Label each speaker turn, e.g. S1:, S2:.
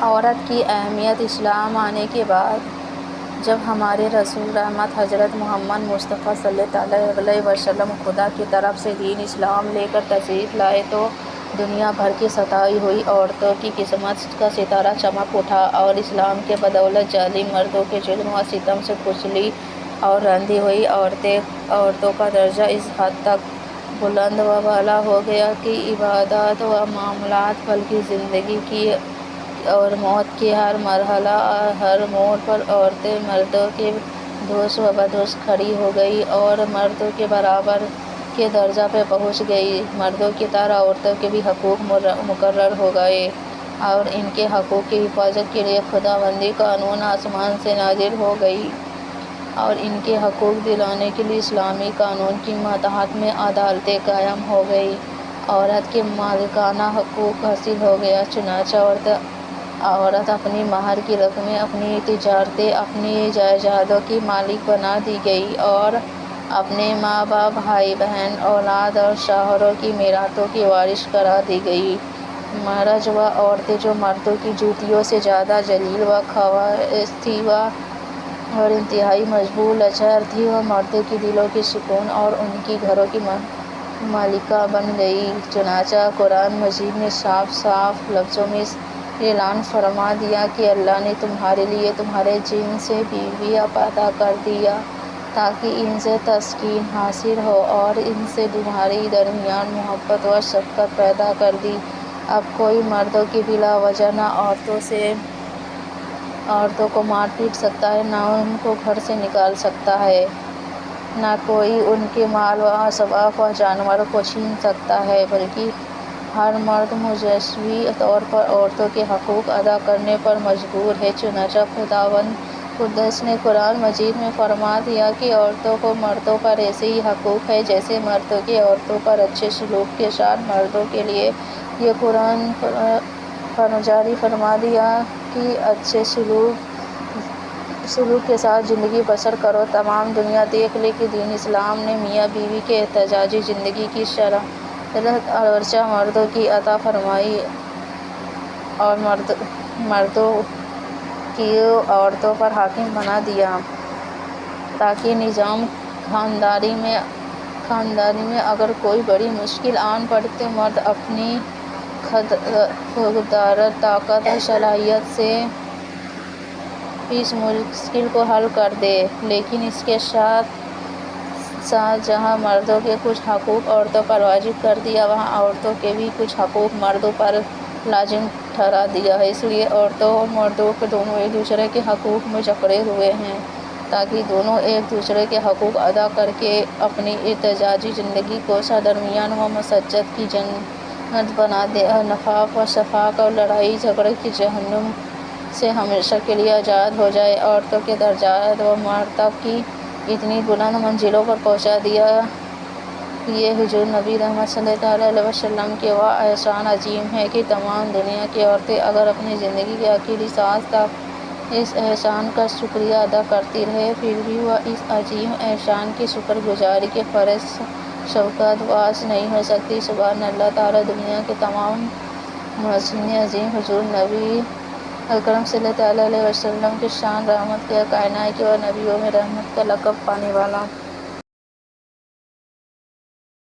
S1: عورت کی اہمیت۔ اسلام آنے کے بعد جب ہمارے رسول رحمت حضرت محمد مصطفیٰ صلی اللہ علیہ وسلم خدا کی طرف سے دین اسلام لے کر تشریف لائے تو دنیا بھر کی ستائی ہوئی عورتوں کی قسمت کا ستارہ چمک اٹھا اور اسلام کے بدولت ظالم مردوں کے ظلم و ستم سے کچلی اور رنجی ہوئی عورتوں کا درجہ اس حد تک بلند و بالا ہو گیا کہ عبادات و معاملات، بلکہ زندگی کی اور موت کے ہر مرحلہ، ہر موڑ پر عورتیں مردوں کے دوش و بدوش کھڑی ہو گئی اور مردوں کے برابر کے درجہ پہ پہنچ گئی۔ مردوں کی طرح عورتوں کے بھی حقوق مقرر ہو گئے اور ان کے حقوق کی حفاظت کے لیے خداوندی قانون آسمان سے نازل ہو گئی اور ان کے حقوق دلانے کے لیے اسلامی قانون کی ماتحت میں عدالتیں قائم ہو گئیں۔ عورت کے مالکانہ حقوق حاصل ہو گیا، چنانچہ عورت اپنی مہر کی رقمیں، اپنی تجارتیں، اپنی جائیدادوں کی مالک بنا دی گئی اور اپنے ماں باپ، بھائی بہن، اولاد اور شوہروں کی میراثوں کی وارث قرار دی گئی۔ مہرج وہ عورتیں جو مردوں کی جوتیوں سے زیادہ ذلیل و خواص تھیں اور انتہائی مجبور لاچار تھیں، وہ مردوں کے دلوں کی سکون اور ان کے گھروں کی مالکہ بن گئیں۔ چنانچہ قرآن مجید نے صاف صاف لفظوں میں اعلان فرما دیا کہ اللہ نے تمہارے لیے تمہارے جن سے بیویاں پیدا کر دیں تاکہ ان سے تسکین حاصل ہو اور ان سے تمہارے درمیان محبت و شفقت پیدا کر دی۔ اب کوئی مردوں کی بلا وجہ نہ عورتوں کو مار پیٹ سکتا ہے، نہ ان کو گھر سے نکال سکتا ہے، نہ کوئی ان کے مال و اسباب و جانوروں کو چھین سکتا ہے، بلکہ ہر مرد مجسمی طور پر عورتوں کے حقوق ادا کرنے پر مجبور ہے۔ چنانچہ خداوند قدس نے قرآن مجید میں فرما دیا کہ عورتوں کو مردوں پر ایسے ہی حقوق ہیں جیسے مردوں کے عورتوں پر۔ اچھے سلوک کے ساتھ مردوں کے لیے یہ قرآن جاری فرما دیا کہ اچھے سلوک کے ساتھ زندگی بسر کرو۔ تمام دنیا دیکھ لے کہ دین اسلام نے میاں بیوی کے احتجاجی زندگی کی شرح اگرچہ مردوں کی عطا فرمائی اور مردوں کی عورتوں پر حاکم بنا دیا تاکہ نظام خاندانی میں اگر کوئی بڑی مشکل آن پڑے تو مرد اپنی خوددار طاقت و صلاحیت سے اس مشکل کو حل کر دے۔ لیکن اس کے ساتھ ساتھ جہاں مردوں کے کچھ حقوق عورتوں پر واجب کر دیا، وہاں عورتوں کے بھی کچھ حقوق مردوں پر لازم ٹھہرا دیا ہے۔ اس لیے عورتوں اور مردوں دونوں ایک دوسرے کے حقوق میں جکڑے ہوئے ہیں تاکہ دونوں ایک دوسرے کے حقوق ادا کر کے اپنی احتجاجی زندگی کو سرگرمیاں و مسجد کی جنت بنا دیں اور نفاق و شقاق اور لڑائی جھگڑے کی جہنم سے ہمیشہ کے لیے آزاد ہو جائے۔ عورتوں کے درجات و مراتب کی اتنی بلند منزلوں پر پہنچا دیا یہ حضور نبی رحمت صلی اللہ علیہ وسلم کے وہ احسان عظیم ہے کہ تمام دنیا کی عورتیں اگر اپنی زندگی کے آخری سانس تک اس احسان کا شکریہ ادا کرتی رہیں پھر بھی وہ اس عظیم احسان کی شکر گزاری کے فرض شوقت باز نہیں ہو سکتی۔ سبحان اللہ تعالیٰ دنیا کے تمام محسنین عظیم حضور نبی اکرم صلی اللہ علیہ وسلم کی شان رحمت کا کائنات کے اور نبیوں میں رحمت کا لقب پانے والا